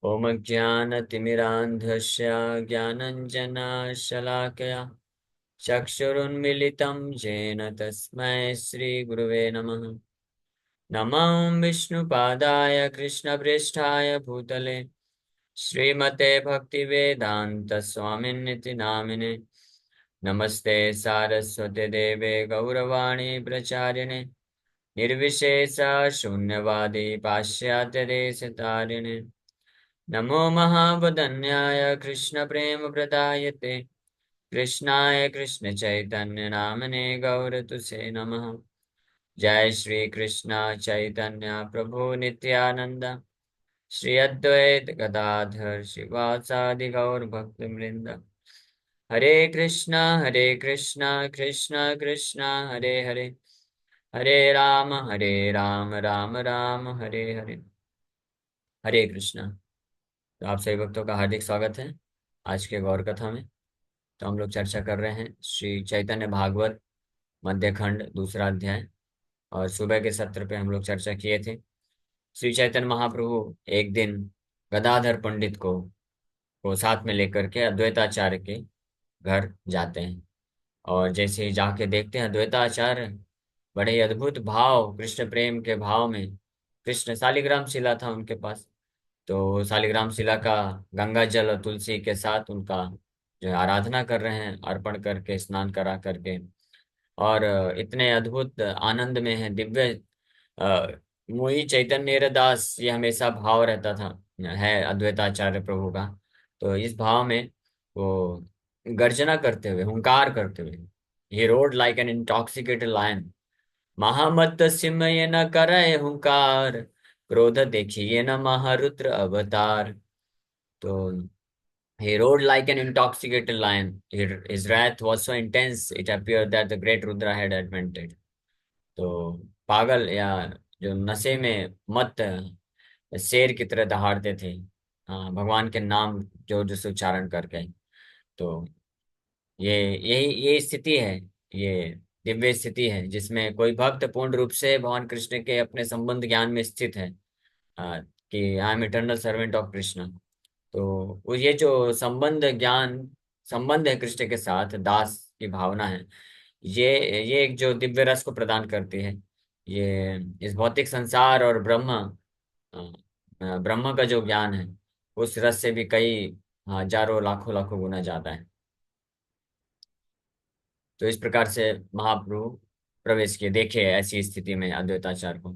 ॐ ज्ञानतिमिरान्धस्य ज्ञानञ्जनशलाकया चक्षुरुन्मिलितं येन तस्मै श्रीगुरुवे नमः। नमः विष्णुपादाय कृष्णप्रेष्ठाय भूतले श्रीमते भक्तिवेदान्तस्वामिन्निति नामिने। नमस्ते सारस्वते देवे गौरवाणी प्रचारिणे निर्विशेष शून्यवादी पाश्चात्यदेशतारिणे। नमो महावदन्याय कृष्णप्रेमप्रदायते कृष्णाय कृष्णचैतन्य नामने गौरतुसे नमः। जय श्री कृष्ण चैतन्य प्रभु नित्यानंद श्री अद्वैत गदाधर शिवासादि गौर भक्त वृंद। हरे कृष्णा कृष्ण कृष्ण हरे हरे, हरे राम राम राम हरे हरे। हरे कृष्णा। तो आप सभी भक्तों का हार्दिक स्वागत है आज के गौर कथा में। तो हम लोग चर्चा कर रहे हैं श्री चैतन्य भागवत मध्य खंड दूसरा अध्याय। और सुबह के सत्र पे हम लोग चर्चा किए थे। श्री चैतन्य महाप्रभु एक दिन गदाधर पंडित को साथ में लेकर के अद्वैताचार्य के घर जाते हैं। और जैसे ही जाके देखते हैं अद्वैताचार्य बड़े ही अद्भुत भाव, कृष्ण प्रेम के भाव में, कृष्ण शालिग्राम शिला था उनके पास। तो शालिग्राम शिला का गंगा जल और तुलसी के साथ उनका जो है आराधना कर रहे हैं, अर्पण करके स्नान करा करके। और इतने अद्भुत आनंद में है, दिव्य अ, मोहि चैतन्य दास, ये हमेशा भाव रहता था, है अद्वैताचार्य प्रभु का। तो इस भाव में वो गर्जना करते हुए, हुंकार करते हुए, he roared like an intoxicated lion, महामत्त सिमय न करे हुंकार, क्रोध देखिए न महारुद्र अवतार। तो he roared like an intoxicated lion. His wrath was so intense, it appeared that the great Rudra had advented. तो पागल या जो नशे में मत शेर की तरह दहाड़ते थे, हाँ, भगवान के नाम जोर जोर से उच्चारण करके। तो ये ये स्थिति है, ये दिव्य स्थिति है जिसमें कोई भक्त पूर्ण रूप से भगवान कृष्ण के अपने संबंध ज्ञान में स्थित है। कि I am eternal servant of Krishna. तो वो ये जो संबंध है कृष्ण के साथ, दास की भावना है, ये एक जो दिव्य रस को प्रदान करती है। ये इस भौतिक संसार और ब्रह्म का जो ज्ञान है, उस रस से भी कई हजारों लाखों लाखों गुना ज्यादा है। तो इस प्रकार से महाप्रभु प्रवेश किए, देखे ऐसी स्थिति में अद्वैताचार्य को।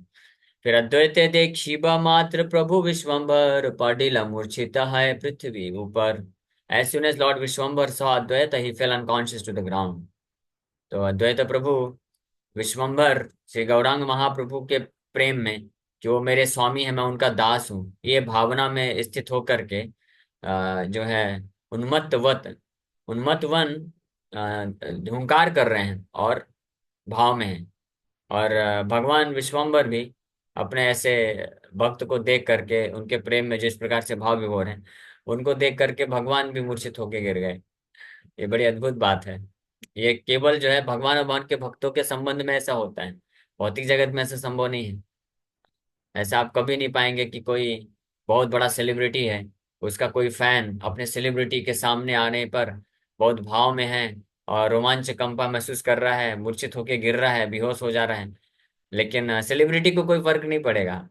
फिर अद्वैत देखिबा मात्र प्रभु विश्वम्भर, पडिला मूर्छित है पृथ्वी ऊपर। As soon as Lord Vishwambar saw Advaita, he fell unconscious to the ground. तो अद्वैत प्रभु विश्वम्भर श्री गौरांग महाप्रभु के प्रेम में, कि वो मेरे स्वामी है, मैं उनका दास हूँ, ये भावना में स्थित होकर के जो है उन्मत्तवन हुंकार कर रहे हैं और भाव में हैं। और भगवान विश्वम्भर भी अपने ऐसे भक्त को देख करके, उनके प्रेम में जिस प्रकार से भाव विभोर हैं, उनको देख करके भगवान भी मूर्छित होके गिर गए। ये बड़ी अद्भुत बात है। ये केवल जो है भगवान और भगवान के भक्तों के संबंध में ऐसा होता है, भौतिक जगत में ऐसा संभव नहीं है। ऐसा आप कभी नहीं पाएंगे कि कोई बहुत बड़ा सेलिब्रिटी है, उसका कोई फैन अपने सेलिब्रिटी के सामने आने पर बहुत भाव में है और रोमांच कंपा महसूस कर रहा है, मूर्छित होके गिर रहा है, बेहोश हो जा रहा है। लेकिन सेलिब्रिटी को कोई फर्क नहीं पड़ेगा,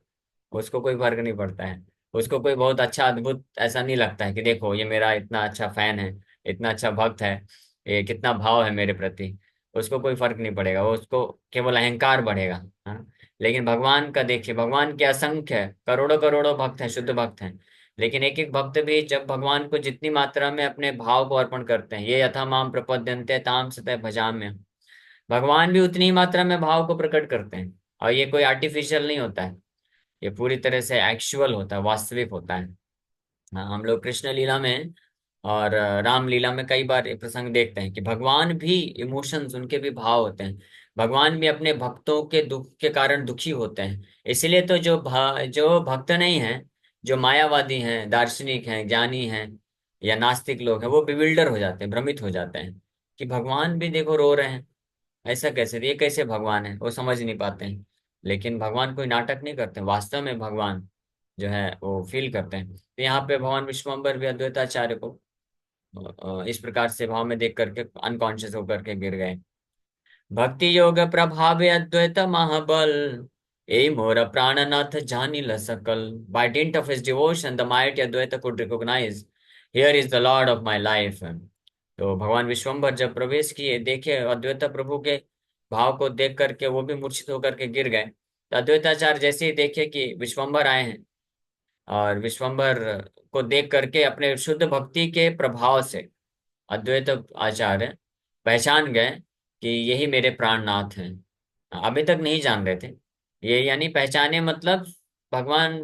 उसको कोई फर्क नहीं पड़ता है। उसको कोई बहुत अच्छा अद्भुत ऐसा नहीं लगता है कि देखो ये मेरा इतना अच्छा फैन है, इतना अच्छा भक्त है, ये कितना भाव है मेरे प्रति। उसको कोई फर्क नहीं पड़ेगा, वो उसको केवल अहंकार बढ़ेगा। हाँ। लेकिन भगवान का देखिए, भगवान के असंख्य करोड़ों करोड़ों भक्त हैं, शुद्ध भक्त हैं। लेकिन एक एक भक्त भी जब भगवान को जितनी मात्रा में अपने भाव को अर्पण करते हैं, ये यथा माम प्रपद्यन्ते ताम सतः भजाम्य, भगवान भी उतनी ही मात्रा में भाव को प्रकट करते हैं। और ये कोई आर्टिफिशियल नहीं होता है, ये पूरी तरह से एक्चुअल होता है, वास्तविक होता है। हाँ, हम लोग कृष्ण लीला में और राम लीला में कई बार ये प्रसंग देखते हैं कि भगवान भी, इमोशंस उनके भी भाव होते हैं। भगवान भी अपने भक्तों के दुख के कारण दुखी होते हैं। इसलिए तो जो भक्त नहीं हैं, जो मायावादी हैं, दार्शनिक हैं, ज्ञानी हैं या नास्तिक लोग हैं, वो बिविल्डर हो जाते हैं, भ्रमित हो जाते हैं कि भगवान भी देखो रो रहे हैं, ऐसा कैसे, ये कैसे भगवान है, वो समझ नहीं पाते हैं। लेकिन भगवान कोई नाटक नहीं करते, वास्तव में भगवान जो है वो फील करते हैं। तो यहाँ पे भगवान विश्वम्बर भी अद्वैताचार्य को इस प्रकार से भाव में देख करके अनकॉन्शियस होकर के गिर गए। भक्ति योग प्रभावे अद्वैत महाबल, ए मोर प्राणनाथ जानी ल सकल। By dint of his devotion the mighty Advaita could recognise, here is the Lord of my life. तो भगवान विश्वम्भर जब प्रवेश किए, देखे अद्वैत प्रभु के भाव को देख करके वो भी मूर्छित होकर के गिर गए। तो अद्वैताचार्य जैसे ही देखे कि विश्वम्भर आए हैं, और विश्वम्भर को देख करके अपने शुद्ध भक्ति के प्रभाव से अद्वैत आचार्य पहचान गए कि यही मेरे प्राणनाथ हैं। अभी तक नहीं जान रहे थे ये, यानी पहचाने मतलब भगवान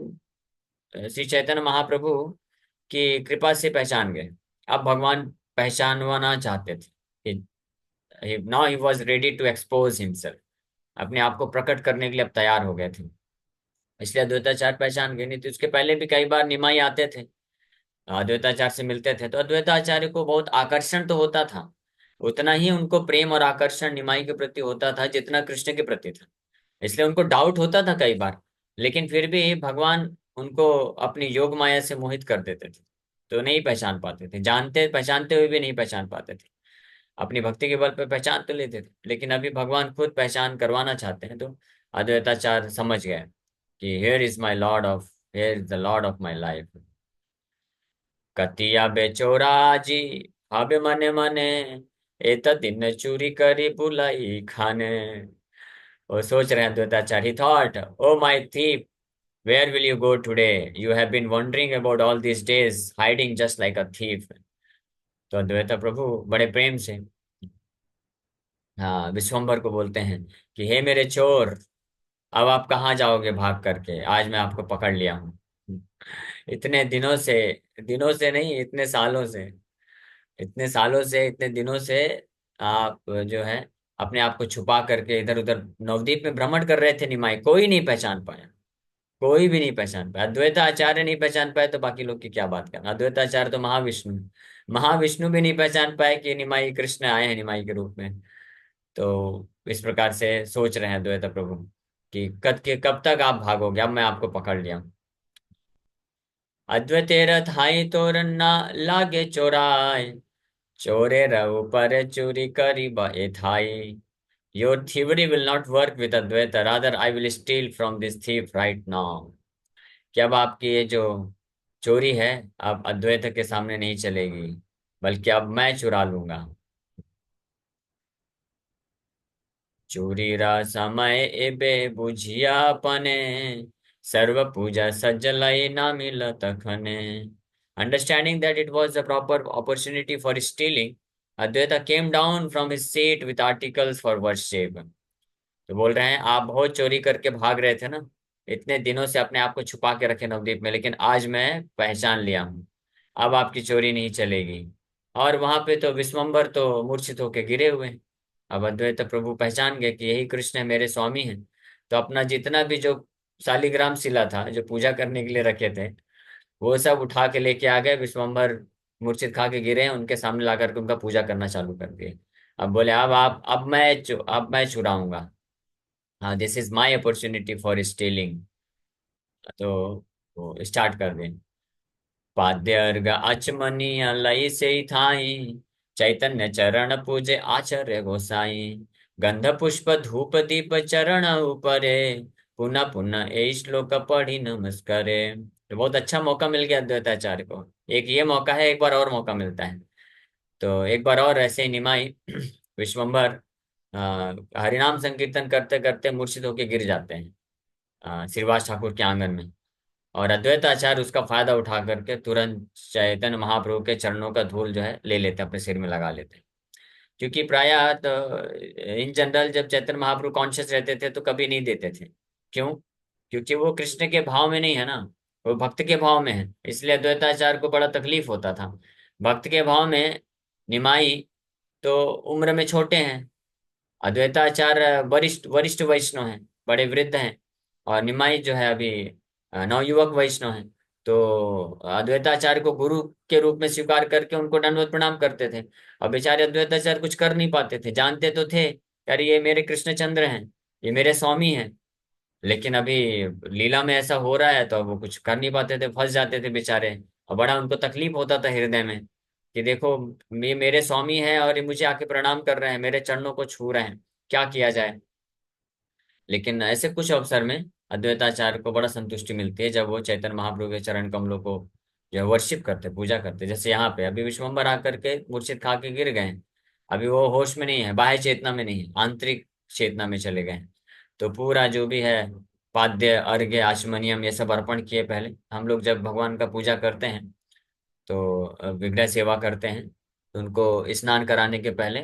श्री चैतन्य महाप्रभु की कृपा से पहचान गए। अब भगवान पहचानवाना चाहते थे। Now he was ready to expose himself, अपने आप को प्रकट करने के लिए अब तैयार हो गए थे। इसलिए अद्वैताचार्य पहचान गए। नहीं तो उसके पहले भी कई बार निमाई आते थे, अद्वैताचार्य से मिलते थे, तो अद्वैताचार्य को बहुत आकर्षण तो होता था, उतना ही उनको प्रेम और आकर्षण निमाई के प्रति होता था जितना कृष्ण के प्रति था। इसलिए उनको डाउट होता था कई बार, लेकिन फिर भी भगवान उनको अपनी योग माया से मोहित कर देते थे, तो नहीं पहचान पाते थे, जानते पहचानते हुए भी नहीं पहचान पाते थे। अपनी भक्ति के बल पे पहचान तो लेते थे, लेकिन अभी भगवान खुद पहचान करवाना चाहते हैं। तो अद्वैताचार्य समझ गए कि here is my lord of, here is the Lord of my life. कतिया बेचोराजी भावे मने मने, एत दिन चूरी करी बुलाई खाने। वो सोच रहे हैं Advaitacharya, thought, oh my thief, where will you go today? You have been wandering about all this days, hiding just like a thief. तो अद्वैता प्रभु बड़े प्रेम से हाँ विश्वम्भर को बोलते हैं कि हे मेरे चोर, अब आप कहाँ जाओगे भाग करके? आज मैं आपको पकड़ लिया हूँ। इतने दिनों से, दिनों से नहीं, इतने सालों से, इतने सालों से, इतने दिनों से आप जो है अपने आप को छुपा करके इधर उधर नवद्वीप में भ्रमण कर रहे थे। निमाई कोई नहीं पहचान पाया, कोई भी नहीं पहचान पाया। अद्वैत आचार्य नहीं पहचान पाए तो बाकी लोग की क्या बात करना। अद्वैत आचार्य तो महाविष्णु, महाविष्णु भी नहीं पहचान पाए कि निमाई कृष्ण आए हैं निमाई के रूप में। तो इस प्रकार से सोच रहे हैं अद्वैत प्रभु कि कब तक आप भागोगे, अब मैं आपको पकड़ लिया हूं। अद्वैत थाई तोर ना लागे चोराय, चोरे रहो पर चोरी करी बे थाई। Your theory will not work with Advaita, rather I will steal from this thief right now. कि अब आपकी ये जो चोरी है, अब अद्वैत के सामने नहीं चलेगी, बल्कि अब मैं चुरा लूंगा। चोरी रा समय एबे बुझिया पने, सर्व पूजा सज्जलई ना मिल तखने। Understanding that it was the proper opportunity for stealing, Advaita came down from his seat with articles for worship. तो बोल रहे हैं आप बहुत चोरी करके भाग रहे थे ना, इतने दिनों से अपने आप को छुपा के रखे नवद्वीप में, लेकिन आज मैं पहचान लिया हूँ, अब आपकी चोरी नहीं चलेगी। और वहां पे तो विश्वम्भर तो मूर्छित होके गिरे हुए हैं। अब अद्वैत प्रभु पहचान गए कि यही कृष्ण है, मेरे स्वामी हैं। तो अपना जितना भी जो शालिग्राम शिला था जो पूजा करने के लिए रखे थे, वो सब उठा के लेके आ गए। विश्वम्भर मूर्छित खा के गिरे हैं, उनके सामने ला करके उनका पूजा करना चालू कर दिए। अब बोले अब आप, अब मैं चुराऊंगा। हाँ, this is my opportunity for stealing. तो वो स्टार्ट कर दें। पाद्य अर्घ आचमनी लई से थाई, चैतन्य चरण पूजे आचार्य गोसाई। गंध पुष्प धूप दीप चरण ऊपरे, पुनः पुनः ए श्लोक पढ़ी नमस्कारे। तो बहुत अच्छा मौका मिल गया अद्वैताचार्य को। एक ये मौका है, एक बार और मौका मिलता है। तो एक बार और ऐसे ही निमाई विश्वम्भर हरिनाम संकीर्तन करते करते मूर्छित होके गिर जाते हैं श्रीवास ठाकुर के आंगन में। और अद्वैत आचार्य उसका फायदा उठा करके तुरंत चैतन्य महाप्रभु के चरणों का धूल जो है ले लेते हैं, अपने सिर में लगा लेते हैं। क्योंकि प्रायः तो इन जनरल जब चैतन्य महाप्रभु कॉन्शियस रहते थे तो कभी नहीं देते थे। क्यों? क्योंकि वो कृष्ण के भाव में नहीं है ना, वो भक्त के भाव में है। इसलिए अद्वैताचार्य को बड़ा तकलीफ होता था। भक्त के भाव में निमाई तो उम्र में छोटे हैं, अद्वैताचार्य वरिष्ठ वरिष्ठ वैष्णव हैं, बड़े वृद्ध हैं, और निमाई जो है अभी नवयुवक वैष्णव हैं। तो अद्वैताचार्य को गुरु के रूप में स्वीकार करके उनको दंडवत प्रणाम करते थे। और बेचारे अद्वैताचार्य कुछ कर नहीं पाते थे, जानते तो थे यार ये मेरे कृष्णचंद्र हैं, ये मेरे स्वामी हैं, लेकिन अभी लीला में ऐसा हो रहा है तो अब वो कुछ कर नहीं पाते थे, फंस जाते थे बेचारे। और बड़ा उनको तकलीफ होता था हृदय में कि देखो, ये मेरे स्वामी हैं और ये मुझे आके प्रणाम कर रहे हैं, मेरे चरणों को छू रहे हैं, क्या किया जाए। लेकिन ऐसे कुछ अवसर में अद्वैताचार्य को बड़ा संतुष्टि मिलती है जब वो चैतन्य महाप्रभु के चरण कमलों को जो है वर्शिप करते, पूजा करते। जैसे यहाँ पे अभी विश्वम्भर आकर के मूर्छित खा के गिर गए हैं। अभी वो होश में नहीं है, बाह्य चेतना में नहीं है, आंतरिक चेतना में चले गए हैं। तो पूरा जो भी है, पाद्य अर्घ्य आचमनियम ये सब अर्पण किए। पहले हम लोग जब भगवान का पूजा करते हैं तो विग्रह सेवा करते हैं, तो उनको स्नान कराने के पहले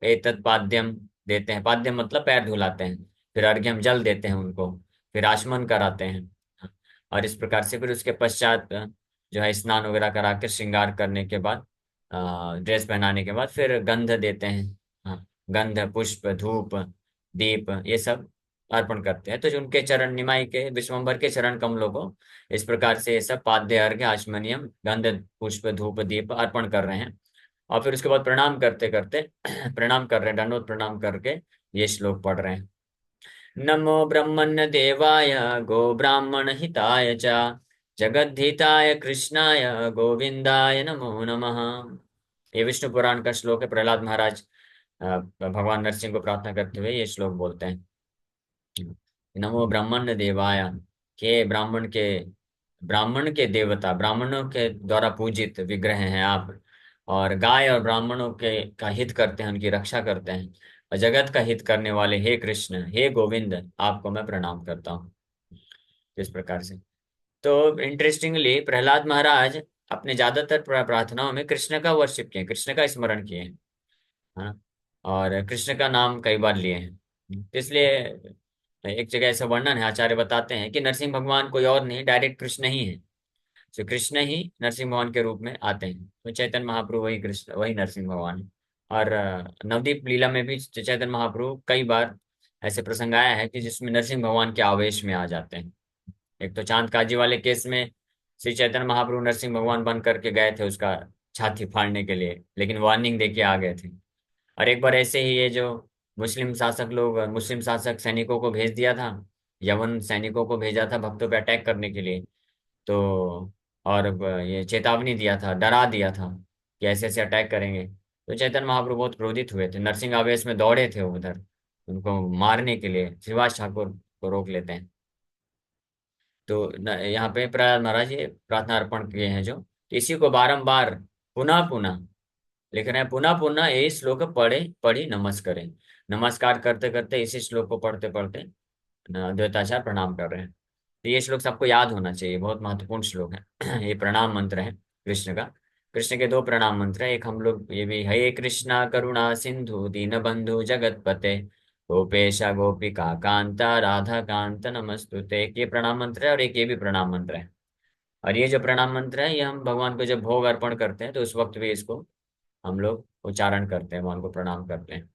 एतत् पाद्यम देते हैं। पाद्यम मतलब पैर धुलाते हैं। फिर अर्घ्यम जल देते हैं उनको। फिर आचमन कराते हैं। और इस प्रकार से फिर उसके पश्चात जो है स्नान वगैरह करा के श्रृंगार करने के बाद, ड्रेस पहनाने के बाद फिर गंध देते हैं। हाँ, गंध, पुष्प, धूप, दीप ये सब अर्पण करते हैं। तो जो उनके चरण, निमाई के विश्वम्भर के चरण कमलों को इस प्रकार से ये सब पाद्य अर्घ्य आचमनियम गंध पुष्प धूप दीप अर्पण कर रहे हैं। और फिर उसके बाद प्रणाम करते करते प्रणाम कर रहे हैं, दंडवत प्रणाम करके ये श्लोक पढ़ रहे हैं। नमो ब्रह्मण्य देवाय गो ब्राह्मण हिताय च जगद्धिताय कृष्णाय गोविंदाय नमो नमः। ये विष्णु पुराण का श्लोक है। प्रहलाद महाराज भगवान नरसिंह को प्रार्थना करते हुए ये श्लोक बोलते हैं। नमो ब्राह्मण देवाय, के ब्राह्मण के देवता, ब्राह्मणों के द्वारा पूजित विग्रह हैं आप। और गाय और ब्राह्मणों के का हित करते हैं, उनकी रक्षा करते हैं। और जगत का हित करने वाले हे कृष्ण, हे गोविंद, आपको मैं प्रणाम करता हूँ। इस प्रकार से। तो इंटरेस्टिंगली प्रहलाद महाराज अपने ज्यादातर प्रार्थनाओं में कृष्ण का वर्शिप किए, कृष्ण का स्मरण किए हैं। हाँ, और कृष्ण का नाम कई बार लिए हैं। इसलिए एक जगह ऐसा वर्णन है, आचार्य बताते हैं कि नरसिंह भगवान कोई और नहीं, डायरेक्ट कृष्ण ही है। तो कृष्ण ही नरसिंह भगवान के रूप में आते हैं। तो चैतन्य महाप्रभु वही कृष्ण, वही नरसिंह भगवान है। और नवदीप लीला में भी चैतन्य महाप्रभु कई बार ऐसे प्रसंग आया है कि जिसमें नरसिंह भगवान के आवेश में आ जाते हैं। एक तो चांद काजी वाले केस में श्री चैतन्य महाप्रभु नरसिंह भगवान बन करके गए थे उसका छाती फाड़ने के लिए, लेकिन वार्निंग देके आ गए थे। और एक बार ऐसे ही ये जो मुस्लिम शासक सैनिकों को भेज दिया था, यवन सैनिकों को भेजा था भक्तों पे अटैक करने के लिए। तो और ये चेतावनी दिया था, डरा दिया था कि ऐसे ऐसे अटैक करेंगे। तो चैतन्य महाप्रभु बहुत क्रोधित हुए थे, नरसिंह आवेश में दौड़े थे उधर उनको मारने के लिए। श्रीवास ठाकुर को रोक लेते हैं। तो यहाँ पे प्रहलाद महाराज ये प्रार्थना अर्पण किए हैं जो, तो इसी को बारंबार पुनः पुनः लिख रहे हैं। पुनः पुनः यही श्लोक पढ़े पढ़ी नमस्करें। नमस्कार करते करते इसी श्लोक को पढ़ते पढ़ते अद्वैताचार्य प्रणाम कर रहे हैं। तो ये श्लोक सबको याद होना चाहिए, बहुत महत्वपूर्ण श्लोक है। ये प्रणाम मंत्र है कृष्ण का। कृष्ण के दो प्रणाम मंत्र है। एक हम लोग ये भी, हे कृष्णा करुणा सिंधु दीन बंधु जगतपते गोपेश गोपिका कांता राधा कांत नमस्तुते। एक ये प्रणाम मंत्र है और एक ये भी प्रणाम मंत्र है। और ये जो प्रणाम मंत्र है ये हम भगवान को जब भोग अर्पण करते हैं तो उस वक्त भी इसको हम लोग उच्चारण करते हैं, भगवान को प्रणाम करते हैं।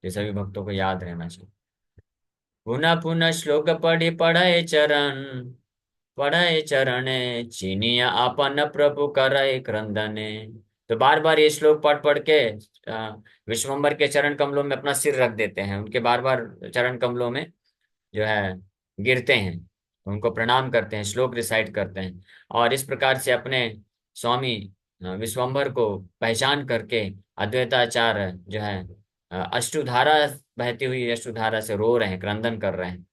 ये सभी भक्तों को याद रहना चाहिए। पुनः पुनः श्लोक पढ़ी पढ़े चरणे चीनिया आपन प्रभु करे क्रंदने। तो बार बार ये श्लोक पढ़ पढ़ के विश्वम्भर के चरण कमलों में अपना सिर रख देते हैं, उनके बार बार चरण कमलों में जो है गिरते हैं, उनको प्रणाम करते हैं, श्लोक रिसाइट करते हैं। और इस प्रकार से अपने स्वामी विश्वम्भर को पहचान करके अद्वैताचार्य जो है अश्रुधारा, बहती हुई अश्रुधारा से रो रहे हैं, क्रंदन कर रहे हैं।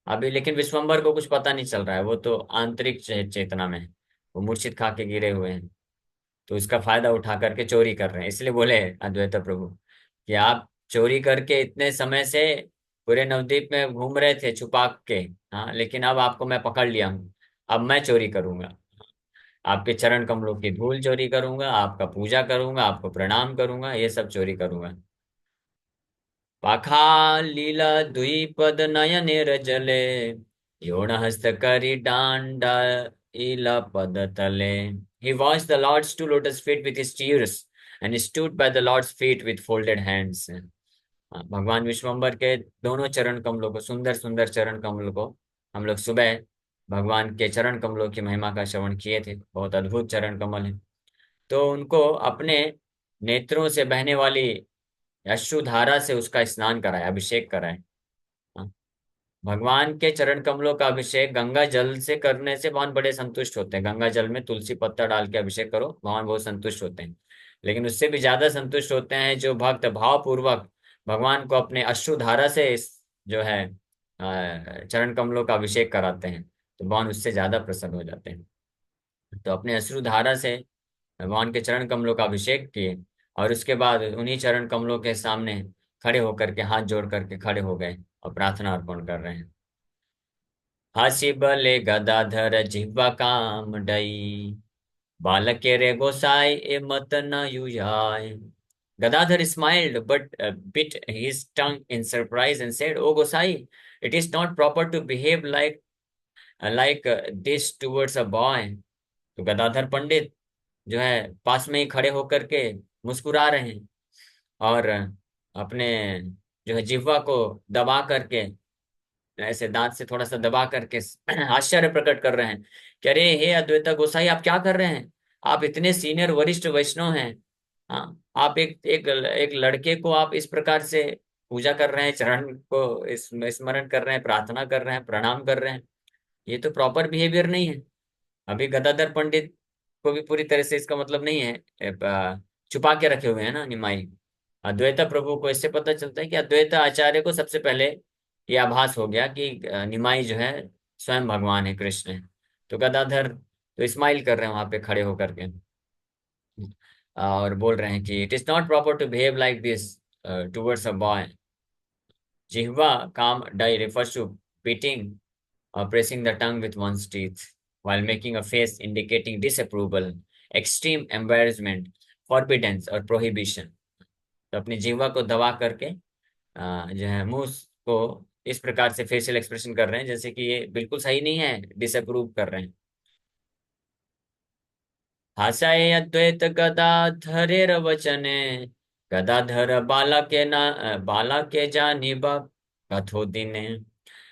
अभी लेकिन विश्वम्भर को कुछ पता नहीं चल रहा है, वो तो आंतरिक चेतना में है। वो मूर्छित खा के गिरे हुए हैं। तो इसका फायदा उठा करके चोरी कर रहे हैं। इसलिए बोले अद्वैत प्रभु कि आप चोरी करके इतने समय से पूरे नवद्वीप में घूम रहे थे छुपा के। हाँ, लेकिन अब आपको मैं पकड़ लिया हूँ। अब मैं चोरी करूंगा, आपके चरण कमलों की धूल चोरी करूंगा, आपका पूजा करूंगा, आपको प्रणाम करूंगा, ये सब चोरी करूंगा। पाखालील द्विपद नयनेर जले योन हस्त करी डांडा इल पद तले। He washed the Lord's two lotus feet with his tears and stood by the Lord's feet with folded hands. हाँ, भगवान विश्वम्बर के दोनों चरण कमलों को, सुंदर सुंदर चरण कमलों को हम लोग सुबह भगवान के चरण कमलों की महिमा का श्रवण किए थे। बहुत अद्भुत चरण कमल है। तो उनको अपने नेत्रों से बहने वाली अश्रुधारा से उसका स्नान कराया, अभिषेक कराया। हाँ, भगवान के चरण कमलों का अभिषेक गंगा जल से करने से भगवान बड़े संतुष्ट होते हैं। गंगा जल में तुलसी पत्ता डाल के अभिषेक करो, भगवान बहुत संतुष्ट होते हैं। लेकिन उससे भी ज्यादा संतुष्ट होते हैं जो भक्त भाव पूर्वक भगवान को अपने अश्रुधारा से जो है चरण कमलों का अभिषेक कराते हैं, तो भगवान उससे ज्यादा प्रसन्न हो जाते हैं। तो अपने अश्रुधारा से भगवान के चरण कमलों का अभिषेक किए, और उसके बाद उन्हीं चरण कमलों के सामने खड़े होकर के हाथ जोड़ करके खड़े हो गए और प्रार्थना अर्पण कर रहे हैं। हासी बले गदाधर जिह्वा काम डई, बालके रे गोसाई ए मत न यूयाय। Gadadhar smiled, but bit his tongue in surprise and said, "Oh Gosai, it is not proper to behave like this towards a boy." तो गदाधर पंडित जो है पास में ही खड़े होकर के मुस्कुरा रहे हैं, और अपने जो है जिह्वा को दबा करके, ऐसे दांत से थोड़ा सा दबा करके आश्चर्य प्रकट कर रहे हैं कि अरे हे अद्वैता गोसाई, आप क्या कर रहे हैं? आप इतने सीनियर वरिष्ठ वैष्णव हैं। हाँ, आप एक लड़के को आप इस प्रकार से पूजा कर रहे हैं, चरण को स्मरण कर रहे हैं, प्रार्थना कर रहे हैं, प्रणाम कर रहे हैं। ये तो प्रॉपर बिहेवियर नहीं है। अभी गदाधर पंडित को भी पूरी तरह से इसका मतलब नहीं है, छुपा के रखे हुए हैं ना निमाई। अद्वैता प्रभु को इससे पता चलता है कि अद्वैता आचार्य को सबसे पहले ये आभास हो गया कि निमाई जो है स्वयं भगवान है, कृष्ण है। तो गदाधर तो स्माइल कर रहे हैं वहां पे खड़े होकर के, और बोल रहे हैं कि it is not proper to behave like this towards a boy. जिह्वा काम डाई refers to beating or pressing the tongue with one's teeth while making a face indicating disapproval, extreme embarrassment, forbiddance और prohibition। तो अपनी जीवा को दबा करके जो है मुंह को इस प्रकार से फेशियल एक्सप्रेशन कर रहे हैं जैसे कि ये बिल्कुल सही नहीं है, डिसअप्रूव कर रहे हैं। हास्याय अद्वैत गदाधरेर वचने, गदाधर बाला के जानिब कथो दिने।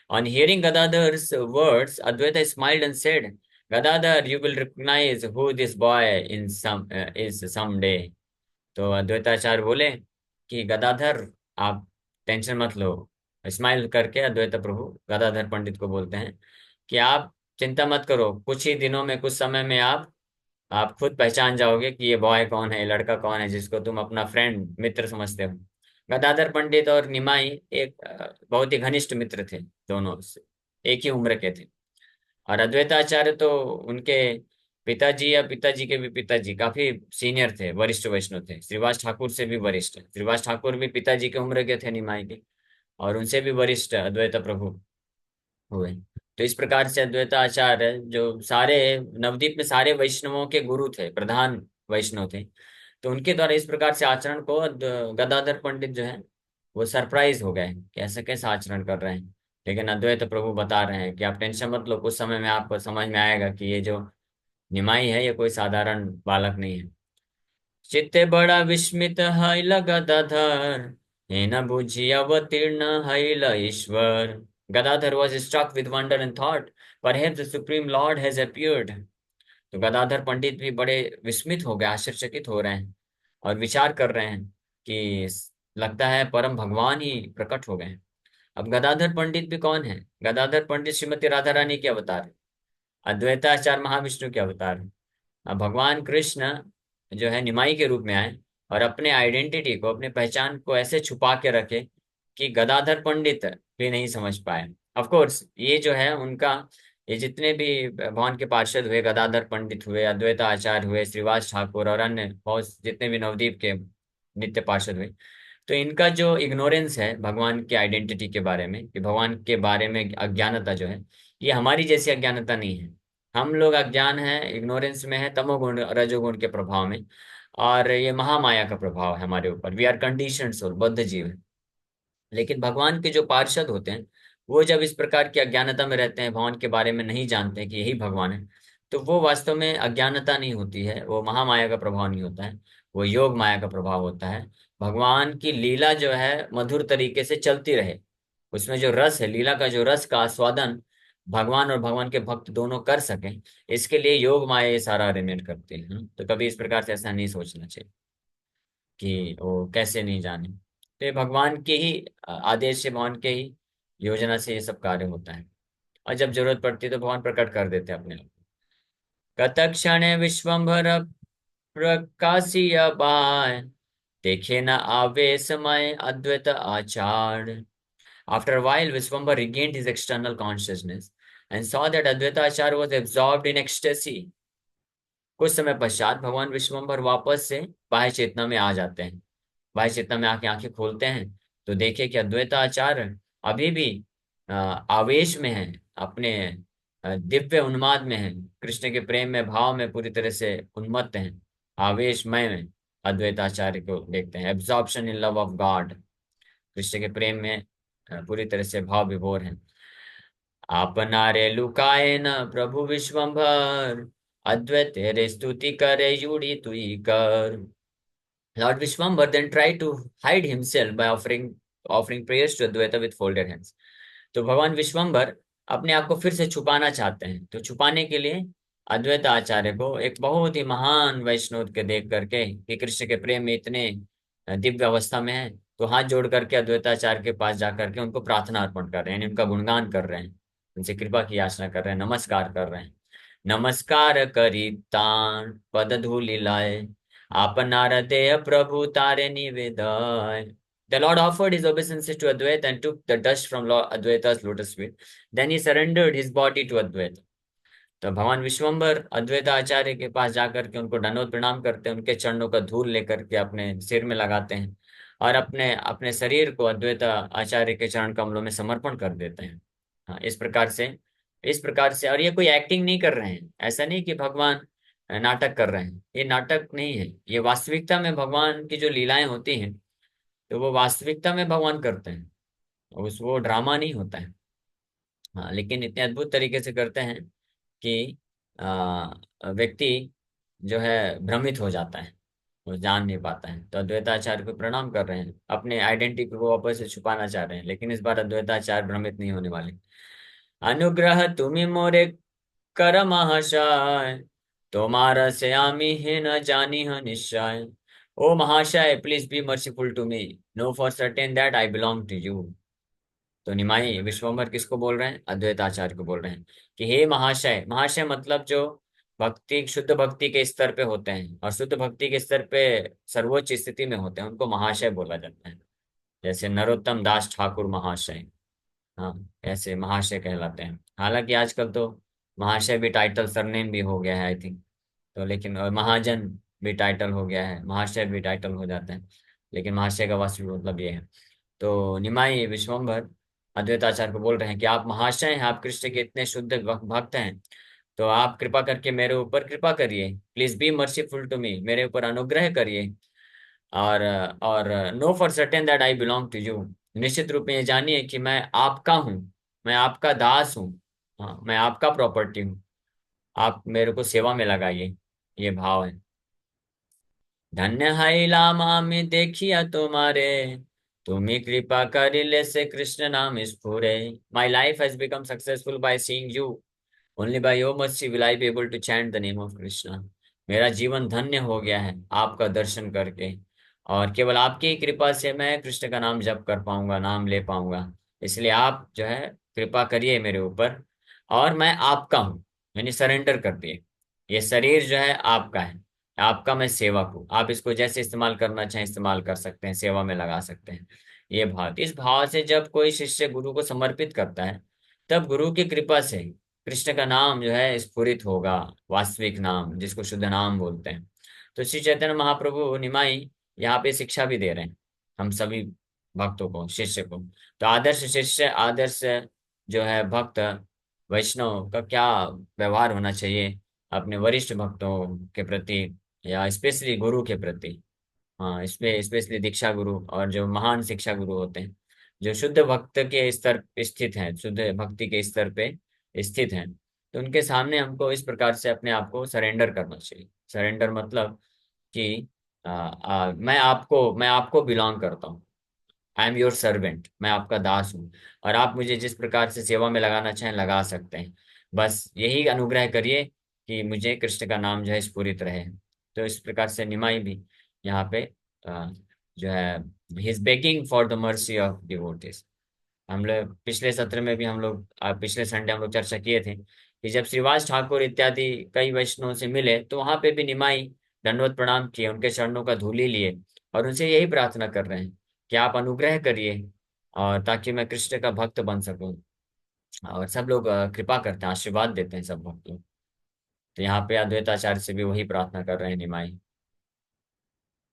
On hearing Gadadhar's words, Advaita smiled and said, "Gadadhar, you will recognize who this boy is someday." तो अद्वैताचार्य बोले कि गदाधर, आप टेंशन मत लो। स्माइल करके अद्वैत प्रभु गदाधर पंडित को बोलते हैं कि आप चिंता मत करो, कुछ ही दिनों में, कुछ समय में आप खुद पहचान जाओगे कि ये बॉय कौन है, ये लड़का कौन है जिसको तुम अपना फ्रेंड मित्र समझते हो। गदाधर पंडित और निमाई एक बहुत ही घनिष्ठ मित्र थे, दोनों एक ही उम्र के थे। और अद्वैताचार्य तो उनके पिताजी या पिताजी के भी पिताजी काफी सीनियर थे, वरिष्ठ वैष्णव थे, श्रीवास ठाकुर से भी वरिष्ठ। श्रीवास ठाकुर भी पिताजी के उम्र के थे निमाई के, और उनसे भी वरिष्ठ अद्वैत प्रभु हुए। तो इस प्रकार से अद्वैताचार्य जो सारे नवद्वीप में सारे वैष्णवों के गुरु थे, प्रधान वैष्णव थे, तो उनके द्वारा इस प्रकार से आचरण को गदाधर पंडित जो है वो सरप्राइज हो गए कि ऐसा कैसा आचरण कर रहे हैं। लेकिन अद्वैत प्रभु बता रहे हैं कि आप टेंशन मत लो, कुछ समय में आपको समझ में आएगा कि ये जो निमाई है ये कोई साधारण बालक नहीं है। चित्ते बड़ा विस्मित हैल गदाधर, हे न बुझी अवतीर्ण हैल ईश्वर। Gadadhar was struck with wonder and thought, perhaps the supreme lord has appeared। तो गदाधर पंडित भी बड़े विस्मित हो गए, आश्चर्यचकित हो रहे हैं, और विचार कर रहे हैं कि लगता है परम भगवान ही प्रकट हो गए हैं। अब गदाधर पंडित भी कौन है? गदाधर पंडित श्रीमती राधा रानी के अवतार है, अद्वैताचार्य महाविष्णु के अवतार है। अब भगवान कृष्ण जो है निमाई के रूप में आए, और अपने आइडेंटिटी को, अपने पहचान को ऐसे छुपा के रखे कि गदाधर पंडित भी नहीं समझ पाए। ऑफ कोर्स ये जो है उनका, ये जितने भी भगवान के पार्षद हुए, गदाधर पंडित हुए, अद्वैत आचार्य हुए, श्रीवास ठाकुर और अन्य बहुत जितने भी नवदीप के नित्य पार्षद हुए, तो इनका जो इग्नोरेंस है भगवान के आइडेंटिटी के बारे में, कि भगवान के बारे में अज्ञानता जो है, ये हमारी जैसी अज्ञानता नहीं है। हम लोग अज्ञान है, इग्नोरेंस में है, तमोगुण रजोगुण के प्रभाव में, और ये महामाया का प्रभाव है हमारे ऊपर। वी आर कंडीशनड सोल, बद्ध जीव है। लेकिन भगवान के जो पार्षद होते हैं, वो जब इस प्रकार की अज्ञानता में रहते हैं, भगवान के बारे में नहीं जानते हैं कि यही भगवान है, तो वो वास्तव में अज्ञानता नहीं होती है, वो महामाया का प्रभाव नहीं होता है, वो योग माया का प्रभाव होता है। भगवान की लीला जो है मधुर तरीके से चलती रहे, उसमें जो रस है, लीला का जो रस का आस्वादन भगवान और भगवान के भक्त दोनों कर सकें, इसके लिए योग माया ये सारा अरेंजमेंट करते हैं। तो कभी इस प्रकार से ऐसा नहीं सोचना चाहिए कि वो कैसे नहीं जाने। तो ये भगवान के ही आदेश से, भगवान के ही योजना से ये सब कार्य होता है। और जब जरूरत पड़ती है तो भगवान प्रकट कर देते हैं अपने आप को। कतक्षणे विश्वम्भर प्रकाशिय बाय, देखे न आवेशमय अद्वैत आचार। After a while, Viswambar regained his external consciousness and saw that Advaita Acharya was absorbed in ecstasy. कुछ समय पश्चात भगवान विश्वम्भर वापस से बाह्य चेतना में आ जाते हैं। बाह्य चेतना में आके आंखें खोलते हैं तो देखे कि अद्वैत आचार्य अभी भी आवेश में है, अपने दिव्य उन्माद में है, कृष्ण के प्रेम में, भाव में पूरी तरह से उन्मत्त हैं, आवेशमय में। अद्वैत आचार्य को देखते हैं, absorption in love of God, Krishna के प्रेम में पूरी तरह से भाव विभोर हैं। आपनारे लुकाए न प्रभु विश्वम्भर, अद्वैत तेरे स्तुति करे यूड़ी तुई कर। Lord Vishwambar then tried to hide himself by offering prayers to Advaita with folded hands. तो भगवान विश्वम्भर अपने आप को फिर से छुपाना चाहते हैं। तो छुपाने के लिए अद्वैत आचार्य को एक बहुत ही महान वैष्णव के देख करके कि कृष्ण के प्रेम में इतने दिव्य अवस्था में है, तो हाथ जोड़ करके अद्वैताचार्य के पास जाकर के उनको प्रार्थना अर्पण कर रहे हैं, यानी उनका गुणगान कर रहे हैं, उनसे कृपा की याचना कर रहे हैं, नमस्कार कर रहे हैं। नमस्कार करी तान पद धूलि लाए, आप नारदेय प्रभु तारे निवेदाय। The Lord offered his obeisances to Advaita and took the dust from Lord Advaita's lotus feet. Then he surrendered his body to Advaita. तो भगवान विश्वम्बर अद्वैत आचार्य के पास जाकर के उनको दंडवत प्रणाम करते हैं, उनके चरणों का धूल लेकर के अपने सिर में लगाते हैं और अपने अपने शरीर को अद्वैत आचार्य के चरण कमलों में समर्पण कर देते हैं। हाँ, इस प्रकार से और ये कोई एक्टिंग नहीं कर रहे हैं, ऐसा नहीं कि भगवान नाटक कर रहे हैं, ये नाटक नहीं है, ये वास्तविकता में भगवान की जो लीलाएं होती हैं तो वो वास्तविकता में भगवान करते हैं, उस वो ड्रामा नहीं होता है। हाँ, लेकिन इतने अद्भुत तरीके से करते हैं कि व्यक्ति जो है भ्रमित हो जाता है, वो जान नहीं पाता है। तो अद्वैताचार्य को प्रणाम कर रहे हैं, अपने आइडेंटिटी को वापस से छुपाना चाह रहे हैं, लेकिन इस बार अद्वैताचार्य भ्रमित नहीं होने वाले। अनुग्रह तुम्हें मोरे कर महाशय, तुम्हारा से आमी है न जानी है निश्चय। ओ महाशय, please be merciful to me, know for certain that I belong to you. तो निमाई विश्वम्भर किसको बोल रहे हैं? अद्वैत आचार्य को बोल रहे हैं कि हे महाशय। महाशय मतलब जो भक्ति, शुद्ध भक्ति के स्तर पे होते हैं और शुद्ध भक्ति के स्तर पे सर्वोच्च स्थिति में होते हैं, उनको महाशय बोला जाता है। जैसे नरोत्तम दास ठाकुर महाशय, हाँ, ऐसे महाशय कहलाते हैं। हालांकि आजकल तो महाशय भी टाइटल, सरनेम भी हो गया है आई थिंक, तो लेकिन और महाजन भी टाइटल हो गया है, महाशय भी टाइटल हो जाता है, लेकिन महाशय का वास्तविक मतलब ये है। तो निमाई विश्वम्भर अद्वैताचार्य को बोल रहे हैं कि आप महाशय हैं, आप कृष्ण के इतने शुद्ध भक्त हैं, तो आप कृपा करके मेरे ऊपर कृपा करिए, please be merciful to me, मेरे ऊपर अनुग्रह करिए। और know for certain that I belong to you, निश्चित रूप में ये जानिए कि मैं आपका हूँ, मैं आपका दास हूँ, हाँ, मैं आपका प्रॉपर्टी हूँ, आप मेरे को सेवा में लगाइए, ये भाव है। धन्य है लामा में देखिया तुम्हारे, तुम्ही कृपा करिले से कृष्ण नाम स्फुरे। My life has become successful by seeing you, only by your mercy will I be able to chant the name of Krishna. मेरा जीवन धन्य हो गया है आपका दर्शन करके, और केवल आपकी ही कृपा से मैं कृष्ण का नाम जप कर पाऊंगा, नाम ले पाऊंगा। इसलिए आप जो है कृपा करिए मेरे ऊपर, और मैं आपका हूँ, यानी सरेंडर कर दिए। ये शरीर जो है आपका है, आपका मैं सेवक हूँ, आप इसको जैसे इस्तेमाल करना चाहें इस्तेमाल कर सकते हैं, सेवा में लगा सकते हैं। ये भाव, इस भाव से जब कोई शिष्य गुरु को समर्पित करता है, तब गुरु की कृपा से कृष्ण का नाम जो है स्फुरित होगा, वास्तविक नाम जिसको शुद्ध नाम बोलते हैं। तो श्री चैतन्य महाप्रभु निमाई यहाँ पे शिक्षा भी दे रहे हैं हम सभी भक्तों को, शिष्य को। तो आदर्श शिष्य, आदर्श जो है भक्त वैष्णव का क्या व्यवहार होना चाहिए अपने वरिष्ठ भक्तों के प्रति, या स्पेशली गुरु के प्रति। हाँ, इसमें स्पेशली दीक्षा गुरु और जो महान शिक्षा गुरु होते हैं, जो शुद्ध भक्त के स्तर पे स्थित हैं, शुद्ध भक्ति के स्तर पे स्थित हैं, तो उनके सामने हमको इस प्रकार से अपने आप को सरेंडर करना चाहिए। सरेंडर मतलब कि मैं आपको बिलोंग करता हूँ, आई एम योर सर्वेंट, मैं आपका दास हूँ, और आप मुझे जिस प्रकार से सेवा में लगाना चाहें लगा सकते हैं। बस यही अनुग्रह करिए कि मुझे कृष्ण का नाम जो है स्फुरित रहे। तो इस प्रकार से निमाई भी यहाँ पे जो है, he is begging for the mercy of devotees. हम लोग पिछले सत्र में भी हम लोग पिछले संडे हम लोग चर्चा किए थे कि जब श्रीवास ठाकुर इत्यादि कई वैष्णवों से मिले तो वहां पे भी निमाई दंडवत प्रणाम किए, उनके चरणों का धूलि लिए और उनसे यही प्रार्थना कर रहे हैं कि आप अनुग्रह करिए और ताकि मैं कृष्ण का भक्त बन सकूं। और सब लोग कृपा करते हैं, आशीर्वाद देते हैं सब भक्त लोग। तो यहाँ पे अद्वैताचार्य से भी वही प्रार्थना कर रहे हैं निमाई।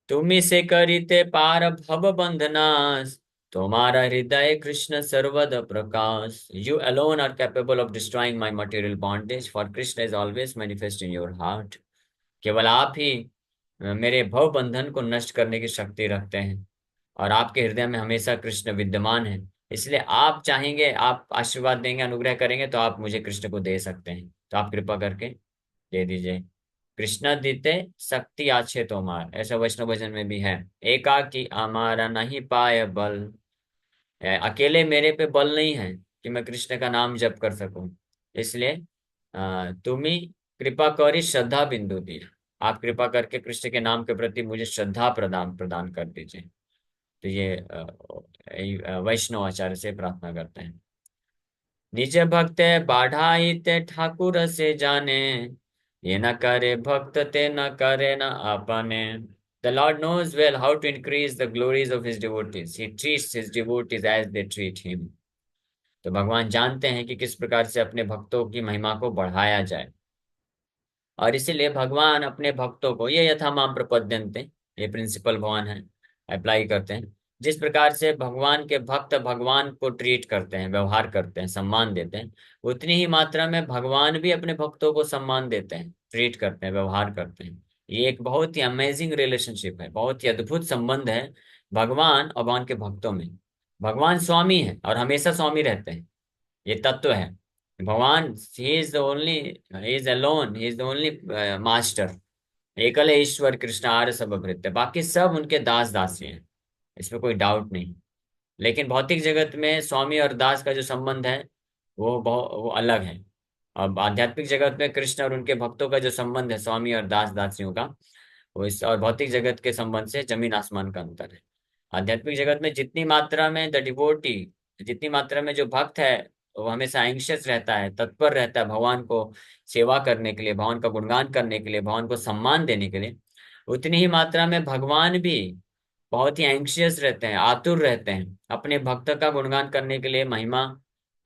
तुम्ही से करिते पार भव बंधनास, तुम्हारा हृदय कृष्ण सर्वद प्रकाश। You alone are capable of destroying my material bondage, for Krishna is always manifest in your heart. केवल आप ही मेरे भव बंधन को नष्ट करने की शक्ति रखते हैं और आपके हृदय में हमेशा कृष्ण विद्यमान है। इसलिए आप चाहेंगे, आप आशीर्वाद देंगे, अनुग्रह करेंगे तो आप मुझे कृष्ण को दे सकते हैं। तो आप कृपा करके दे दीजिए। कृष्ण दीते शक्ति आछे तोमार, ऐसा वैष्णव भजन में भी है। एकाकी हमारा नहीं पाए बल, अकेले मेरे पे बल नहीं है कि मैं कृष्ण का नाम जप कर सकूं। इसलिए तुम्ही कृपा करी श्रद्धा बिंदु दी, आप कृपा करके कृष्ण के नाम के प्रति मुझे श्रद्धा प्रदान प्रदान कर दीजिए। तो ये वैष्णव आचार्य से प्रार्थना करते हैं। निज भक्त बाढ़ाई ते ठाकुर से जाने, ये न करे भक्त ते न करे न अपने। The Lord knows well how to increase the glories of his devotees. He treats his devotees as they treat him. तो भगवान जानते हैं कि किस प्रकार से अपने भक्तों की महिमा को बढ़ाया जाए, और इसीलिए भगवान अपने भक्तों को ये यथा माम प्रपद्यन्ते, ये प्रिंसिपल भगवान है, अप्लाई करते हैं। जिस प्रकार से भगवान के भक्त भगवान को ट्रीट करते हैं, व्यवहार करते हैं, सम्मान देते हैं, उतनी ही मात्रा में भगवान भी अपने भक्तों को सम्मान देते हैं, ट्रीट करते हैं, व्यवहार करते हैं। ये एक बहुत ही अमेजिंग रिलेशनशिप है, बहुत ही अद्भुत संबंध है भगवान और भगवान के भक्तों में। भगवान स्वामी है और हमेशा स्वामी रहते हैं, ये तत्व है। भगवान he is the only, he is alone, he is the only master. एकल है ईश्वर कृष्ण आर्य सब भृत्य, बाकी सब उनके दास दासी हैं, इसमें कोई डाउट नहीं। लेकिन भौतिक जगत में स्वामी और दास का जो संबंध है वो अलग है। अब आध्यात्मिक जगत में कृष्ण और उनके भक्तों का जो संबंध है, स्वामी और दास दासियों का, वो इस और भौतिक जगत के संबंध से जमीन आसमान का अंतर है। आध्यात्मिक जगत में जितनी मात्रा में द डिवोटी, जितनी मात्रा में जो भक्त है, वो हमेशा एंग्शियस रहता है, तत्पर रहता है भगवान को सेवा करने के लिए, भगवान का गुणगान करने के लिए, भगवान को सम्मान देने के लिए, उतनी ही मात्रा में भगवान भी बहुत ही एंग्शियस रहते हैं, आतुर रहते हैं अपने भक्त का गुणगान करने के लिए, महिमा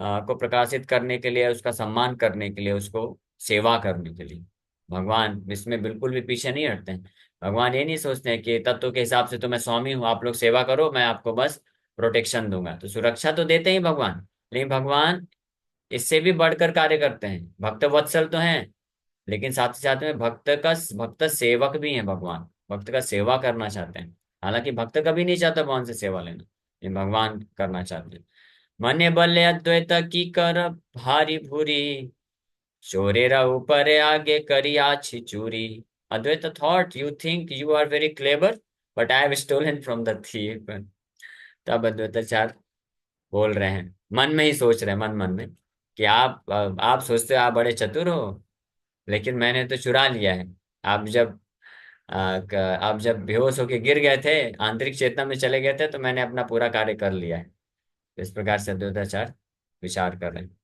को प्रकाशित करने के लिए, उसका सम्मान करने के लिए, उसको सेवा करने के लिए। भगवान इसमें बिल्कुल भी पीछे नहीं हटते हैं। भगवान ये नहीं सोचते हैं कि तत्व के हिसाब से तो मैं स्वामी हूँ, आप लोग सेवा करो, मैं आपको बस प्रोटेक्शन दूंगा। तो सुरक्षा तो देते ही भगवान, लेकिन भगवान इससे भी बढ़कर कार्य करते हैं। भक्त वत्सल तो हैं, लेकिन साथ ही साथ में भक्त सेवक भी हैं। भगवान भक्त का सेवा करना चाहते हैं। हालांकि भक्त कभी नहीं चाहता भगवान से सेवा लेना, ये भगवान करना चाहते हैं। मने बल्ले अद्वैत की कर भारी भूरी, चोरेरा ऊपर आगे करी आछी चूरी। Advaita thought you think you are very clever, but I have stolen from the thief. तब अद्वैताचार्य बोल रहे हैं, मन में ही सोच रहे हैं, मन मन में, कि आप सोचते हो आप बड़े चतुर हो, लेकिन मैंने तो चुरा लिया है। आप जब आप जब बेहोश होके गिर गए थे, आंतरिक चेतना में चले गए थे, तो मैंने अपना पूरा कार्य कर लिया है। तो इस प्रकार से अद्वैताचार्य विचार कर रहे हैं।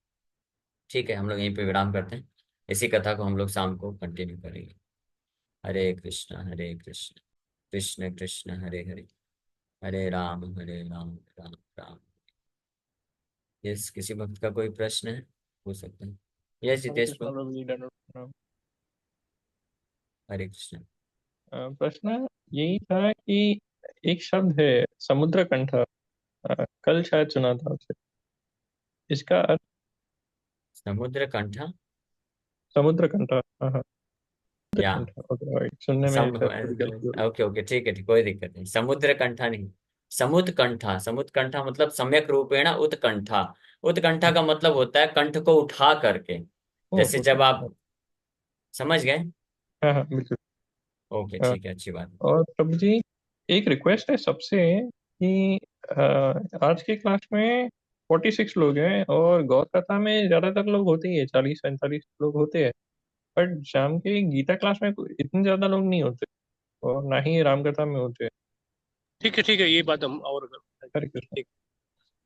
ठीक है, हम लोग यहीं पे विराम करते हैं। इसी कथा को हम लोग शाम को कंटिन्यू करेंगे। हरे कृष्ण कृष्ण कृष्ण हरे हरे, हरे राम राम राम। यस, किसी भक्त का कोई प्रश्न है, हो सकता है। यस हरे जितेश कृष्णा को। प्रभु जी, दंडवत प्रणाम। हरे कृष्ण। प्रश्न यही था कि एक शब्द है समुद्र कंठ, कल शायद सुना था उसे, इसका अर्थ। समुद्र कंठा, समुद्र कंठ, हाँ हाँ, समुद्र या कंठ, ओके राइट, सुनने में सम शायद थोड़ी गलती हो रही ओके ओके, ठीक है, ठीक, कोई दिक्कत नहीं। समुद्र कंठा नहीं, समुद्र कंठा। समुद्र कंठा मतलब सम्यक रूपेण उत्कंठा। उत्कंठा है। का मतलब होता है कंठ को उठा करके। जैसे ओके। जब आप समझ गए। हाँ हाँ बिल्कुल। ओके हाँ, ठीक है, अच्छी बात। और प्रभु जी, एक रिक्वेस्ट है सबसे कि आज के क्लास में 46 लोग हैं और गौर कथा में ज्यादातर लोग होते ही है, 40-45 लोग होते हैं। बट शाम के गीता क्लास में इतने ज्यादा लोग नहीं होते, और ना ही राम कथा में होते हैं। ठीक है, ये बात हम और हरे कृष्ण। ठीक।